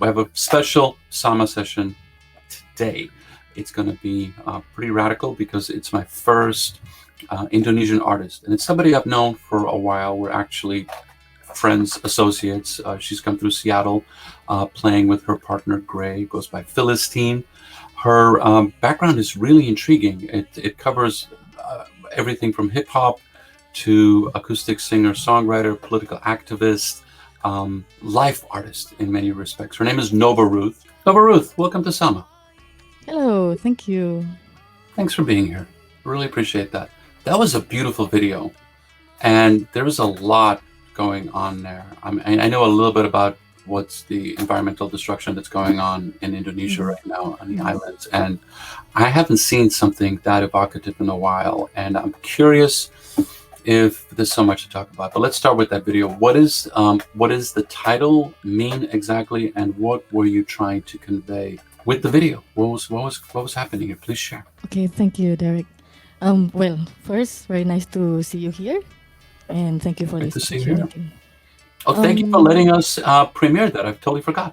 We have a special Sama session today. It's going to be pretty radical because it's my first Indonesian artist, and it's somebody I've known for a while. We're actually friends, associates. She's come through Seattle, playing with her partner Gray. Goes by Filastine. Her background is really intriguing. It covers everything from hip hop to acoustic singer-songwriter, political activist, life artist in many respects. Her name is Nova Ruth. Nova Ruth, welcome to Sama. Hello, thank you. Thanks for being here. Really appreciate that. That was a beautiful video, and there was a lot going on there. I know a little bit about what's the environmental destruction that's going on in Indonesia Mhm. right now on the Mhm. islands, and I haven't seen something that evocative in a while, and I'm curious if there's so much to talk about. But let's start with that video. What is the title mean exactly, and what were you trying to convey with the video? What was happening here? Please share. Okay, thank you, Derek. Well, first, very nice to see you here, and thank you for Great this to see you here. opportunity. Oh, thank you for Um, letting us premiere that. I've totally forgot.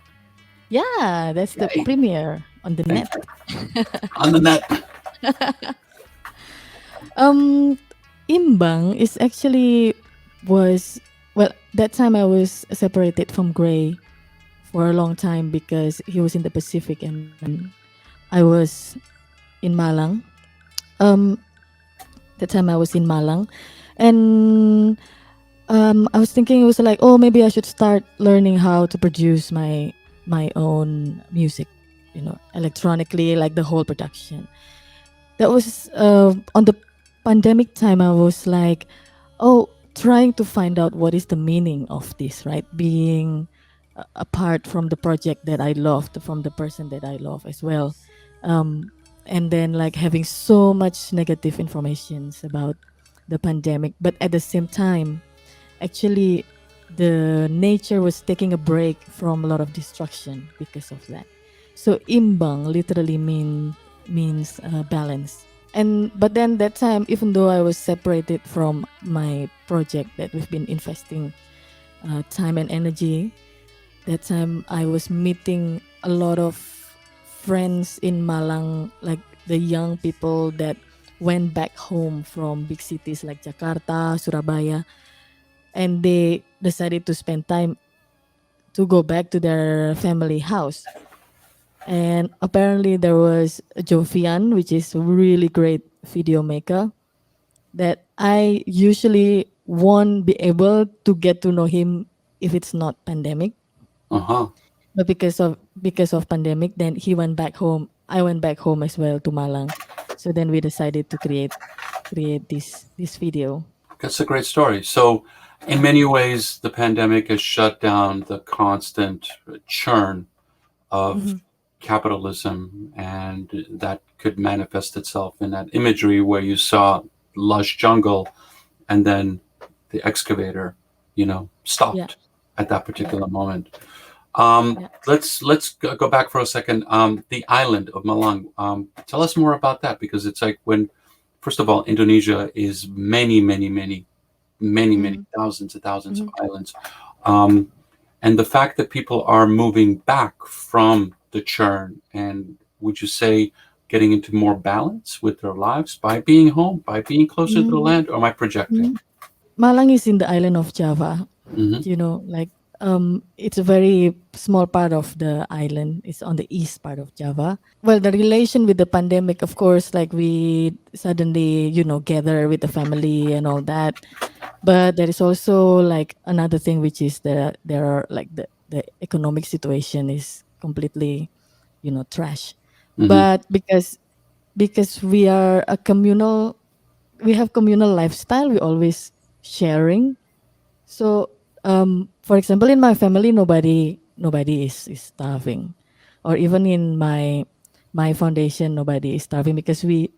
yeah, that's the Yay. premiere on the Thank net. you. On the net. um, Imbang is actually was well that time I was separated from Gray for a long time because he was in the Pacific and I was in Malang. Um, that time I was in Malang, and I was thinking it was like, oh, maybe I should start learning how to produce my own music, electronically, like the whole production. That was on the pandemic time. I was like, oh, trying to find out what is the meaning of this, right? Being apart from the project that I loved, from the person that I love as well. Um, and then like having so much negative informations about the pandemic, but at the same time, actually, the nature was taking a break from a lot of destruction because of that. So imbang literally means balance. And but then that time, even though I was separated from my project that we've been investing time and energy, that time I was meeting a lot of friends in Malang, like the young people that went back home from big cities like Jakarta, Surabaya, and they decided to spend time to go back to their family house. And apparently there was Jovian, which is a really great video maker that I usually won't be able to get to know him if it's not pandemic. Uh-huh. But because of pandemic, then he went back home. I went back home as well to Malang. So then we decided to create this video. That's a great story. So, in many ways, the pandemic has shut down the constant churn of Mhm. capitalism, and that could manifest itself in that imagery where you saw lush jungle and then the excavator, Yeah, stopped at that yeah, particular moment. yeah. Let's go back for a second. The island of Malang. Tell us more about that, because it's like when, first of all, Indonesia is many, many, many, many, many Mhm. thousands and thousands of Mhm. islands, um, and the fact that people are moving back from the churn, and would you say getting into more balance with their lives by being home, by being closer to the Mhm. land, or am I projecting? Mhm. Malang is in the island of Java. Hmm. Like it's a very small part of the island. It's on the east part of Java. Well, the relation with the pandemic, of course, like we suddenly, gather with the family and all that. But there is also like another thing, which is there are like the economic situation is completely, trash. Hmm. But because we have communal lifestyle, we always sharing. So, for example, in my family, nobody is starving, or even in my foundation, nobody is starving because we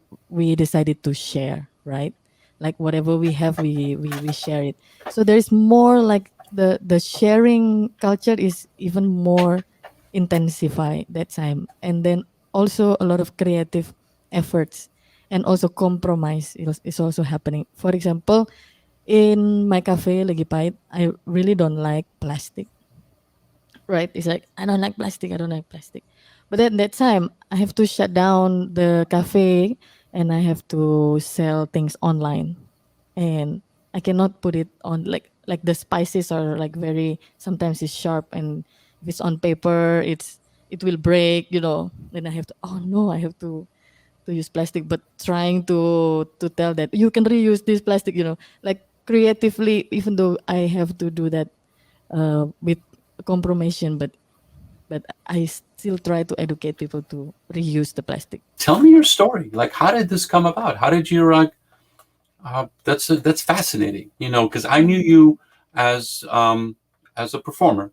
decided to share, right? Like whatever we have, we share it. So there is more like the sharing culture is even more intensified that time, and then also a lot of creative efforts and also compromise is also happening. For example, in my cafe, Legipait, I really don't like plastic. right? It's like, I don't like plastic, I don't like plastic. But then that time, I have to shut down the cafe and I have to sell things online. And I cannot put it on like the spices are like very sometimes it's sharp and if it's on paper it will break, Then I have to oh no, I have to use plastic, but trying to tell that you can reuse this plastic, like creatively, even though I have to do that with compromission, but I still try to educate people to reuse the plastic. Tell me your story. Like, how did this come about? How did you that's fascinating. Because I knew you as as a performer.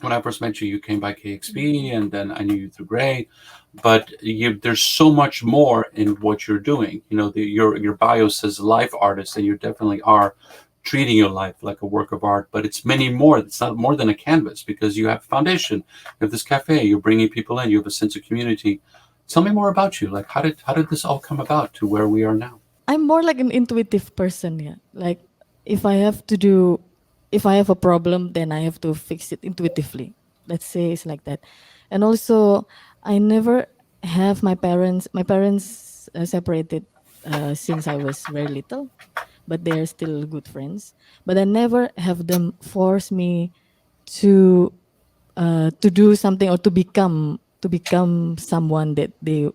When I first met you, you came by KXP, and then I knew you through Gray. But there's so much more in what you're doing. Your bio says life artist, and you definitely are treating your life like a work of art. But it's many more. It's not more than a canvas because you have foundation, you have this cafe, you're bringing people in, you have a sense of community. Tell me more about you. Like, how did this all come about to where we are now? I'm more like an intuitive person, yeah. Like if I have to do if I have a problem, then I have to fix it intuitively. Let's say it's like that. And also I never have my parents separated since I was very little, but they're still good friends. But I never have them force me to to do something or to become someone that they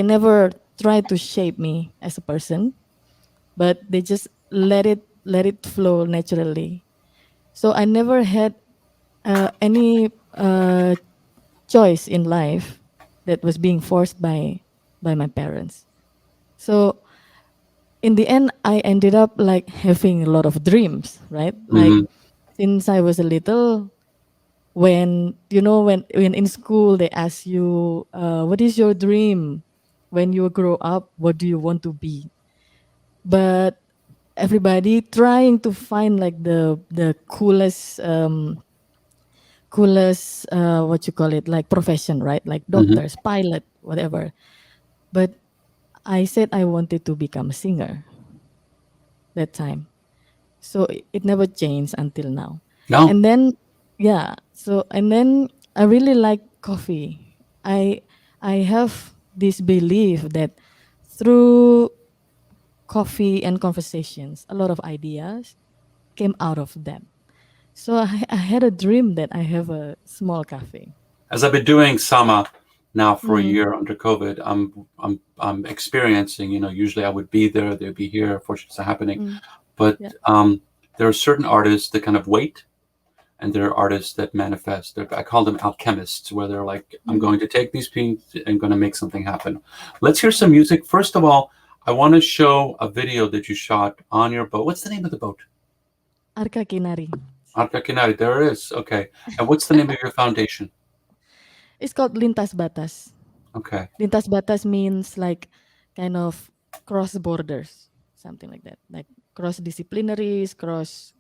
never try to shape me as a person, but they just let it flow naturally. So I never had any choice in life that was being forced by my parents. So in the end, I ended up like having a lot of dreams, right? Like Hmm. since I was a little, when in school they ask you, what is your dream when you grow up? What do you want to be? But everybody trying to find like the coolest what you call it, like profession, right? Like Hmm. doctors, pilot, whatever. But I said I wanted to become a singer that time. So it never changed until now. No. And then yeah, so and then I really like coffee. I have this belief that through coffee and conversations, a lot of ideas came out of them. So I had a dream that I have a small cafe. As I've been doing Sama now for a Mm, year under COVID, I'm experiencing. Usually I would be there, they'd be here. Unfortunately, it's not happening. mm, But yeah. there are certain artists that kind of wait, and there are artists that manifest. I call them alchemists, where they're like, I'm Mm. going to take these pieces and going to make something happen. Let's hear some music. First of all, I want to show a video that you shot on your boat. What's the name of the boat? Arka Kinari. Arka Kinari. There it is. Okay. And what's the name of your foundation? It's called Lintas Batas. Okay. Lintas Batas means like kind of cross borders, something like that. Like cross disciplinaries, cross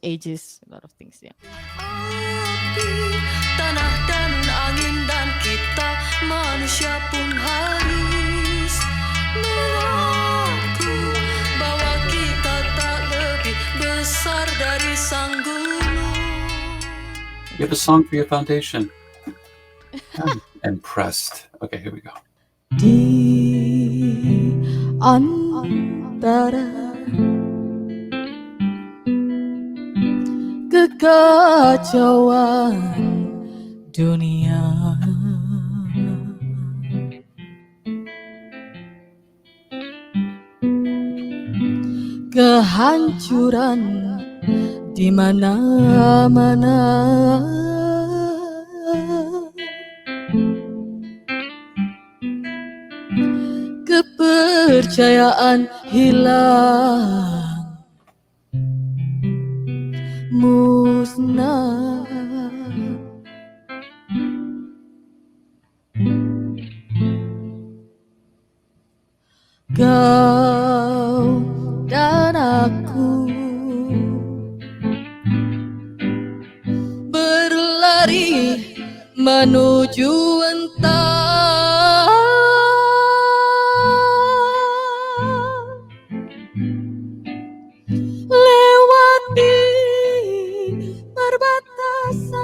ages, a lot of things. Yeah. Api, tanah dan angin dan kita manusia pun harus mengaku bahwa kita tak lebih besar dari sang gunung. You have a song for your foundation. I'm impressed. Okay, here we go. Di antara kekacauan dunia, kehancuran di mana-mana, kepercayaan hilang, musnah. Kau dan aku berlari menuju entah lewati perbatasan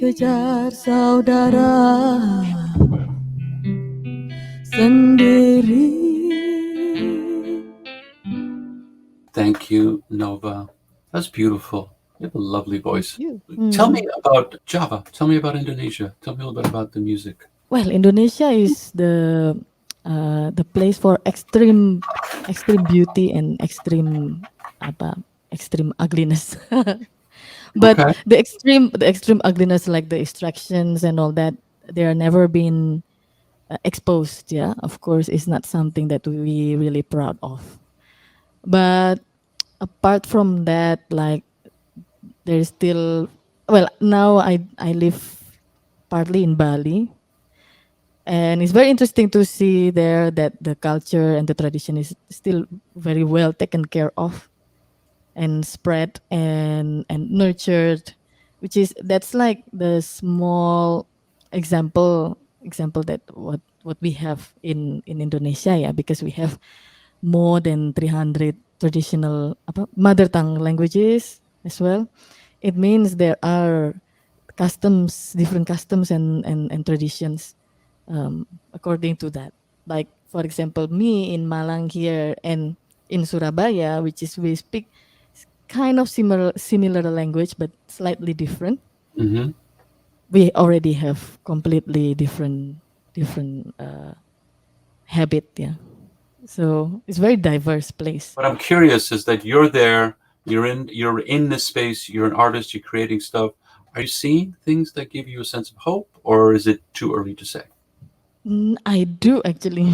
dikejar saudara sendiri. Thank you, Nova. That's beautiful. You have a lovely voice. You. Tell me about Java. Tell me about Indonesia. Tell me a little bit about the music. Well, Indonesia is the place for extreme beauty and extreme ugliness. But Okay. the extreme ugliness, like the extractions and all that, they are never been exposed. Yeah, of course, is not something that we really proud of. But apart from that, like there's still, well, now I live partly in Bali, and it's very interesting to see there that the culture and the tradition is still very well taken care of and spread and nurtured, which is that's like the small example that what we have in Indonesia, yeah, because we have more than 300 traditional mother tongue languages as well. It means there are different customs and traditions according to that. Like for example, me in Malang here and in Surabaya, which is we speak kind of similar language but slightly different. Hmm. We already have completely different habit, yeah. So it's very diverse place. What I'm curious is that you're there, you're in this space, you're an artist, you're creating stuff. Are you seeing things that give you a sense of hope, or is it too early to say? I do actually.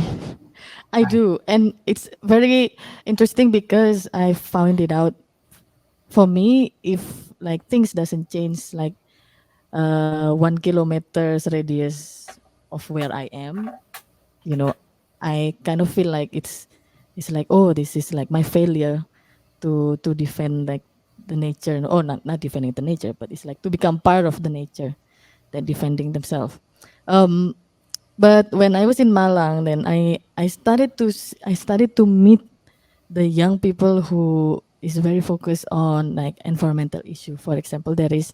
I do. And it's very interesting because I found it out for me if like things doesn't change like 1 kilometer's radius of where I am, you know, I kind of feel like it's like, oh, this is like my failure to defend like the nature. Oh, not defending the nature, but it's like to become part of the nature than defending themselves. Um, but when I was in Malang, then I started to meet the young people who is very focused on like environmental issue. For example, there is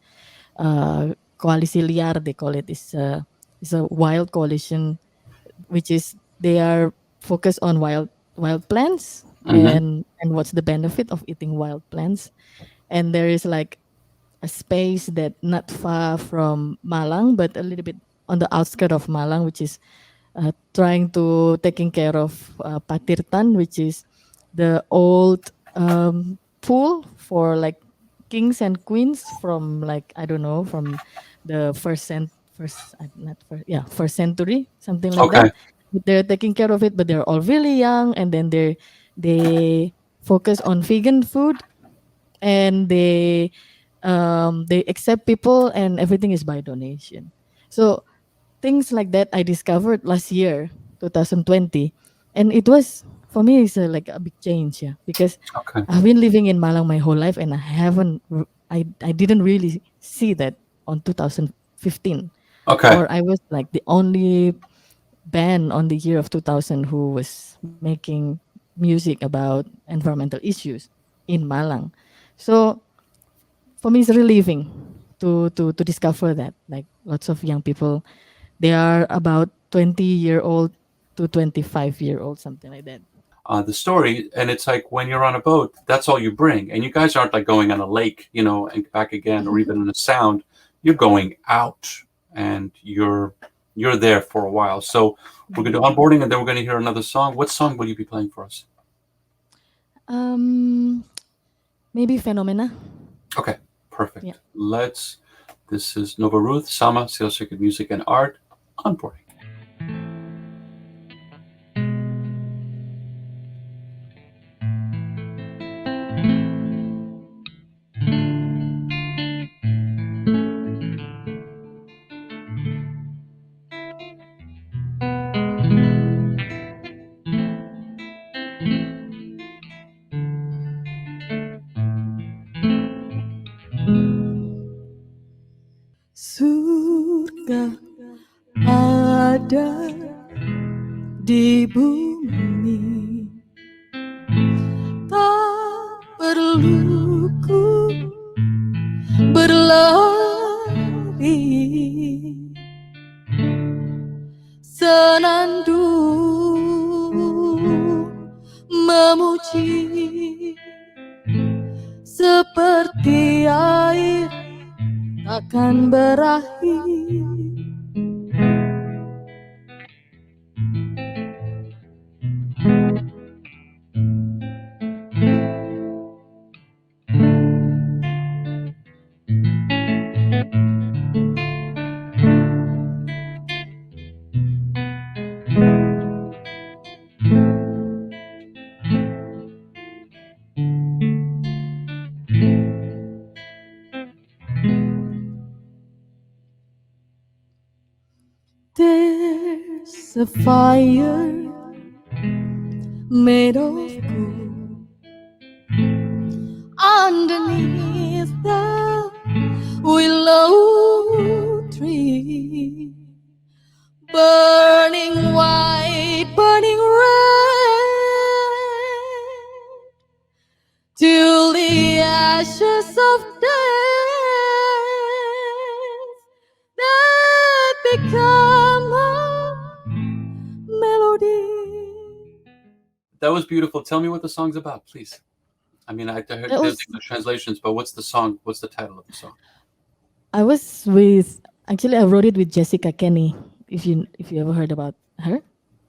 Koalisi Liar, they call it. It's a wild coalition, which is they are focused on wild plants Hmm. and what's the benefit of eating wild plants. And there is like a space that not far from Malang, but a little bit on the outskirts of Malang, which is trying to taking care of Patirtan, which is the old pool for like kings and queens from like I don't know from the first century, something like Okay. that. But they're taking care of it, but they're all really young, and then they focus on vegan food, and they accept people, and everything is by donation. So things like that I discovered last year, 2020, and it was for me it's like a big change, yeah, because Okay. I've been living in Malang my whole life, and I didn't really see that on 2015, Okay. or I was like the only band on the year of 2000 who was making music about environmental issues in Malang. So for me it's relieving to discover that like lots of young people, they are about 20-year-old to 25-year-old, something like that. The story, and it's like when you're on a boat, that's all you bring, and you guys aren't like going on a lake, and back again, or even in a sound. You're going out, and you're there for a while. So we're going to do onboarding, and then we're going to hear another song. What song will you be playing for us? um Maybe Phenomena. Okay, perfect. Yeah. This is Nova Ruth, Sama, Sales Circuit Music and Art, onboarding. Surga ada di bumi, tak perlu ku berlari berapi, senandung memuji, seperti air takkan berakhir. There's a fire made of gold underneath the willow tree, burning white, burning red, till the ashes of death that become a melody. That was beautiful. Tell me what the song's about, please. I mean, I heard That there's was English translations, but what's the song? What's the title of the song? I was with actually I wrote it with Jessica Kenny. If you ever heard about her,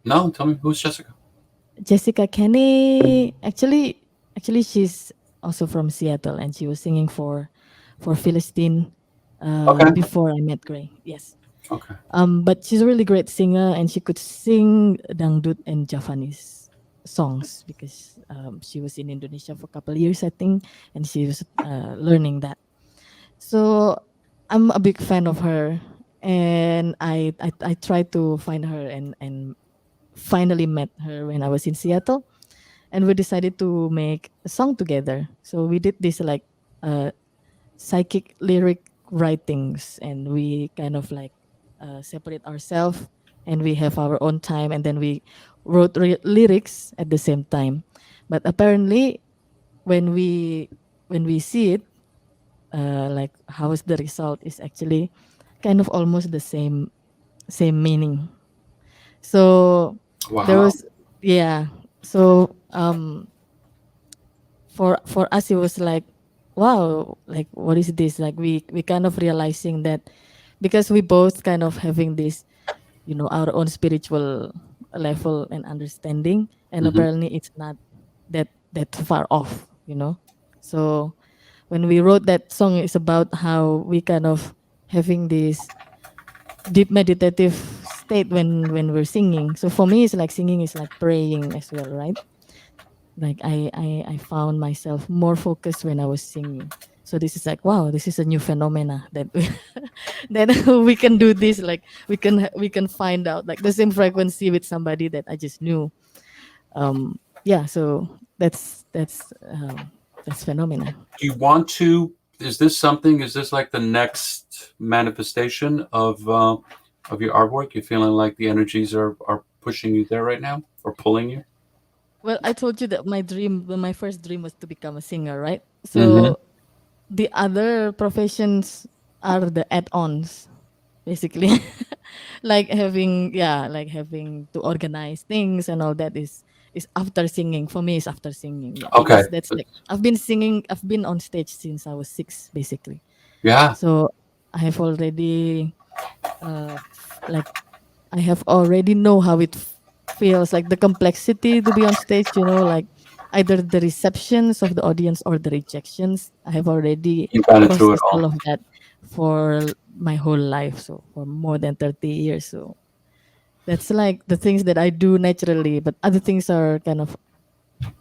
No, tell me who's Jessica. Jessica Kenny actually she's also from Seattle and she was singing for Filastine Okay. before I met Gray. Yes. Okay. But she's a really great singer and she could sing dangdut and Javanese songs because she was in Indonesia for a couple of years, I think, and she was learning that. So I'm a big fan of her, and I tried to find her and finally met her when I was in Seattle, and we decided to make a song together. So we did this like psychic lyric writings, and we kind of like separate ourselves, and we have our own time, and then we wrote lyrics at the same time. But apparently, when we see it, like how is the result is actually kind of almost the same meaning. So there Wow. was yeah. So for us it was like wow, like what is this? Like we kind of realizing that because we both kind of having this, our own spiritual level and understanding, and Hmm. apparently it's not that far off. So when we wrote that song, it's about how we kind of having this deep meditative state when we're singing. So for me, it's like singing is like praying as well, right? Like I found myself more focused when I was singing. So this is like wow, this is a new phenomena that that we can do this. Like we can find out like the same frequency with somebody that I just knew. Yeah, so that's phenomena. Do you want to? Is this something? Is this like the next manifestation of your artwork? You feeling like the energies are pushing you there right now, or pulling you? Well, I told you that my first dream was to become a singer, right? Hmm. So the other professions are the add-ons, basically. like having to organize things and all that is after singing. For me, is after singing, yeah, Okay. because that's like I've been on stage since I was 6, basically. Yeah. So I have already like I have already know how it feels like the complexity to be on stage, like either the receptions of the audience or the rejections. I have already You've been through it processed all. all of that for my whole life. So for more than 30 years. So that's like the things that I do naturally, but other things are kind of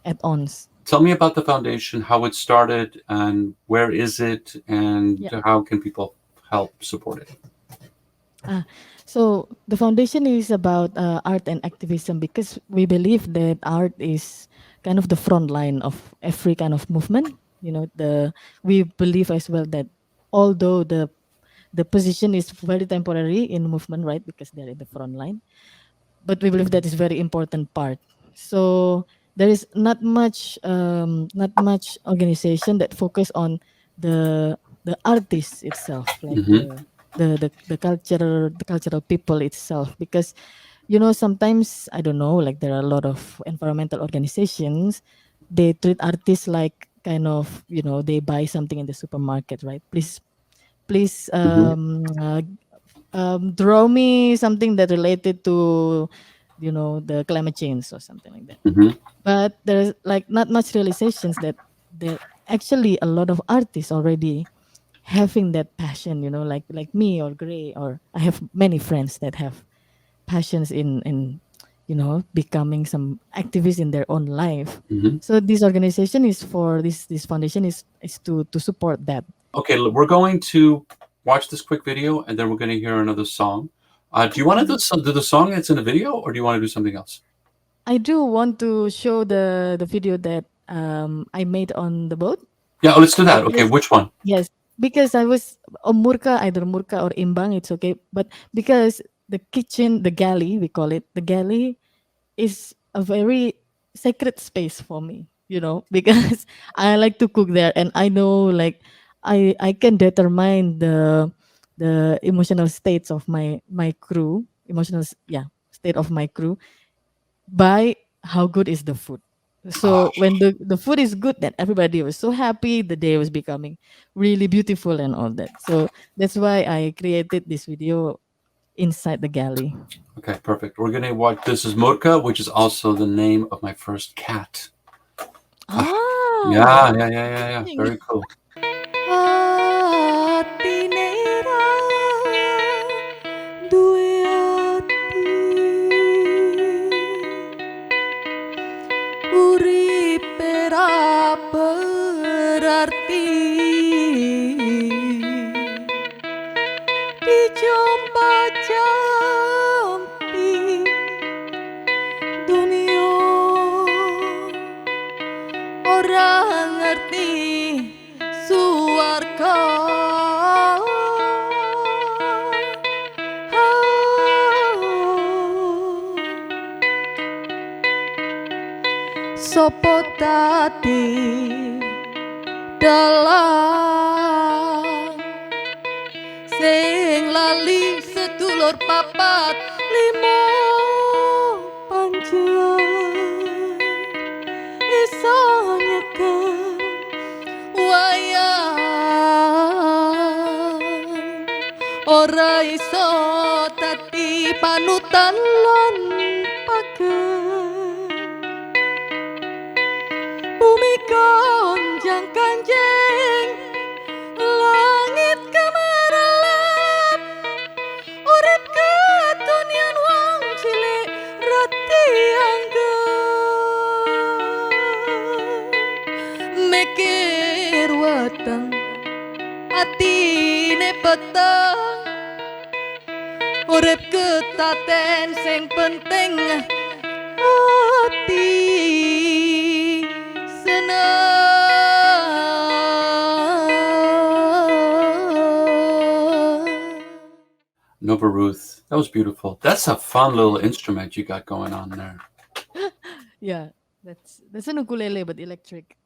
add-ons. Tell me about the foundation, how it started, and where is it, and Yeah. how can people help support it? So the foundation is about art and activism because we believe that art is kind of the front line of every kind of movement. We believe as well that although the position is very temporary in movement, right? Because they're in the front line, but we believe that is very important part. So there is not much organization that focus on the artist itself, like Hmm. the cultural people itself, because sometimes I don't know, like there are a lot of environmental organizations, they treat artists like kind of, they buy something in the supermarket, right? Please Hmm. draw me something that related to the climate change or something like that. Hmm. But there's like not much realizations that there actually a lot of artists already having that passion, like me or Gray, or I have many friends that have passions in becoming some activists in their own life. Hmm. So this organization is for this foundation is to support that. Okay, we're going to watch this quick video, and then we're going to hear another song. Do you want to Mhm. do the song that's in the video, or do you want to do something else? I do want to show the video that I made on the boat, Yeah, oh, let's do that. Okay, because which one? yes, because I was Murka, either Murka or Imbang, it's okay. But because the kitchen, the galley, we call it, the galley is a very sacred space for me, because I like to cook there, and I know, like, I can determine the emotional states of my crew, yeah, state of my crew, by how good is the food. Oh, So when the food is good, then everybody was so happy. The day was becoming really beautiful and all that. So that's why I created this video inside the galley. okay, perfect. We're going to watch. This is Murka, which is also the name of my first cat. Ah, Ah, yeah, yeah, yeah, yeah, yeah. Very cool. Atine ra duwe ati uripe ra berarti dijompa-jampi dunia orang ngerti suarga sopo tadi dalang sing lali sedulur papat limo panjang iso nyekel wayang ora iso dadi panutan lan pageh bumi gonjang kanjeng langit kemarelap urip ketunian wong cilik rati anggap mikir weteng atine peteng urip ketaten sing penting ati seneng. Nova Ruth. That was beautiful. That's a fun little instrument you got going on there. Yeah, that's an ukulele but electric.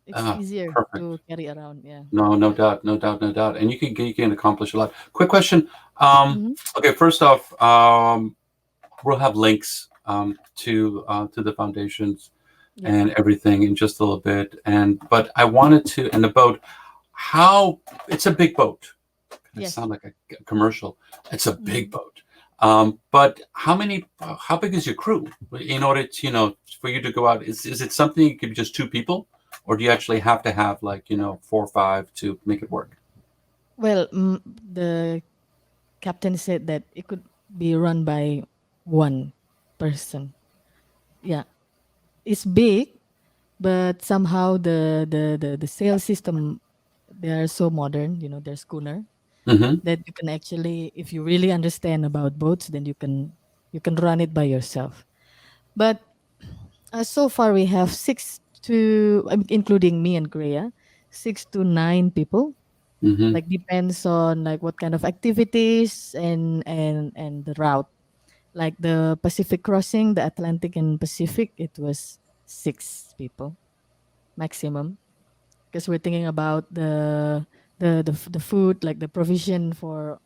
It's Ah, easier perfect. to carry around. Yeah. No, no doubt, no doubt, no doubt. And you can accomplish a lot. Quick question. Hmm. Okay, first off, we'll have links to the foundations Yeah. and everything in just a little bit. And but I wanted to, and the boat, how it's a big boat. It Yes. sound like a commercial. It's a big Hmm. boat. But how big is your crew in order to, for you to go out? Is it something it could be just two people, or do you actually have to have like, 4 or 5 to make it work? Well, the captain said that it could be run by one person. Yeah, it's big, but somehow the sales system, they are so modern. Their schooner, Hmm. that you can actually, if you really understand about boats, then you can run it by yourself. But so far we have including me and Greya, 6 to 9 people. Hmm. Like depends on like what kind of activities and the route. Like the Pacific crossing, the Atlantic and Pacific, it was 6 people maximum, because we're thinking about the food, like the provision for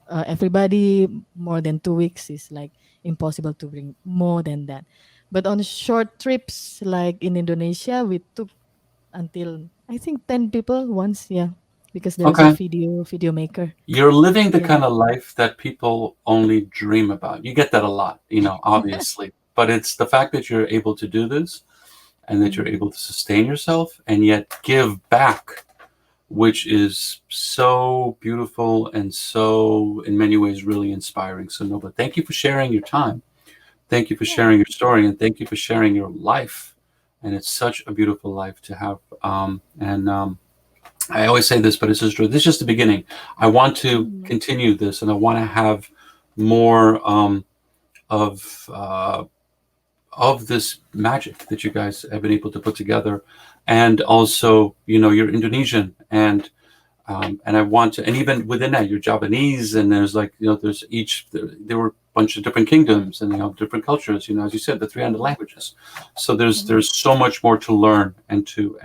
everybody. More than 2 weeks is like impossible to bring more than that. But on short trips, like in Indonesia, we took until I think 10 people once. Yeah, because there's a Okay. video maker. You're living the Yeah. kind of life that people only dream about. You get that a lot, obviously. But it's the fact that you're able to do this and that you're Mhm. able to sustain yourself and yet give back, which is so beautiful and so, in many ways, really inspiring. So, Nova, thank you for sharing your time. Thank you for Yeah. sharing your story, and thank you for sharing your life. And it's such a beautiful life to have. I always say this, but it's just true. This is just the beginning. I want to Mhm. continue this, and I want to have more of uh, of this magic that you guys have been able to put together, and also, you're Indonesian, and I want to, and even within that, you're Javanese, and there's like, there were a bunch of different kingdoms, and different cultures, as you said, the 300 Mhm. languages. So there's Mhm. there's so much more to learn and to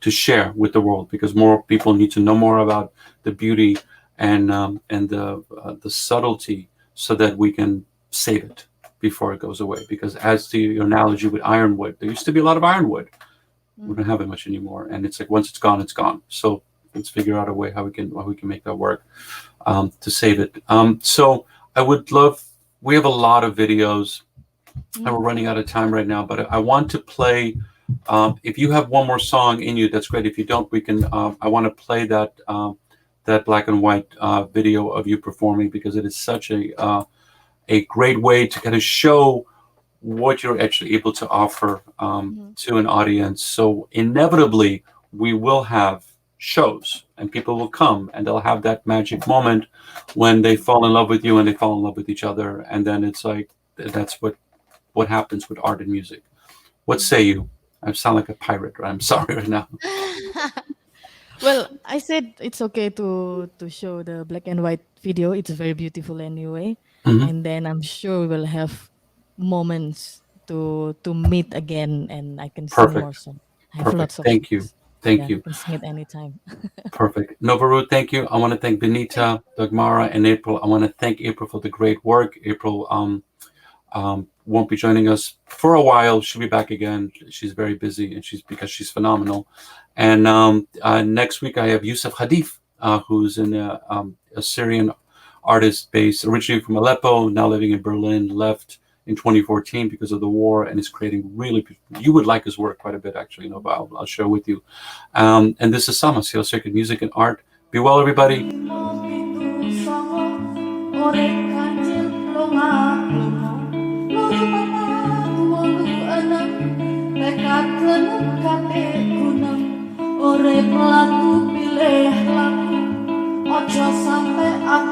share with the world, because more people need to know more about the beauty and the subtlety, so that we can save it before it goes away. Because, as to your analogy with ironwood, there used to be a lot of ironwood. We don't Mhm. have it much anymore, and it's like, once it's gone, it's gone. So let's figure out a way how we can make that work, to save it. So I would love. We have a lot of videos, and we're Mhm. running out of time right now. But I want to play. If you have one more song in you, that's great. If you don't, we can. I want to play that black and white video of you performing, because it is such a great way to kind of show what you're actually able to offer, Mhm. to an audience. So inevitably, we will have shows, and people will come, and they'll have that magic moment when they fall in love with you and they fall in love with each other, and then it's like, that's what happens with art and music. What say Mhm. you? I sound like a pirate, right? I'm sorry right now. Well, I said it's okay to show the black and white video. It's very beautiful anyway, Hmm. and then I'm sure we will have moments to meet again, and I can sing more Perfect. songs. I have Perfect. lots of Thank you. songs. Thank Yeah, I you. can sing it anytime. Perfect. Nova Ruth, thank you. I want to thank Thank Benita, Dagmara, and April. I want to thank April for the great work. April, won't be joining us for a while. She'll be back again. She's very busy, and because she's phenomenal. And next week I have Yusuf Hadif, who's a Syrian artist based originally from Aleppo, now living in Berlin. Left in 2014 because of the war, and is creating really. You would like his work quite a bit, actually. But I'll share with you. And this is Sama, Seal Circuit Music and Art. Be well, everybody. Urip laku pilih laku ojo sampe aku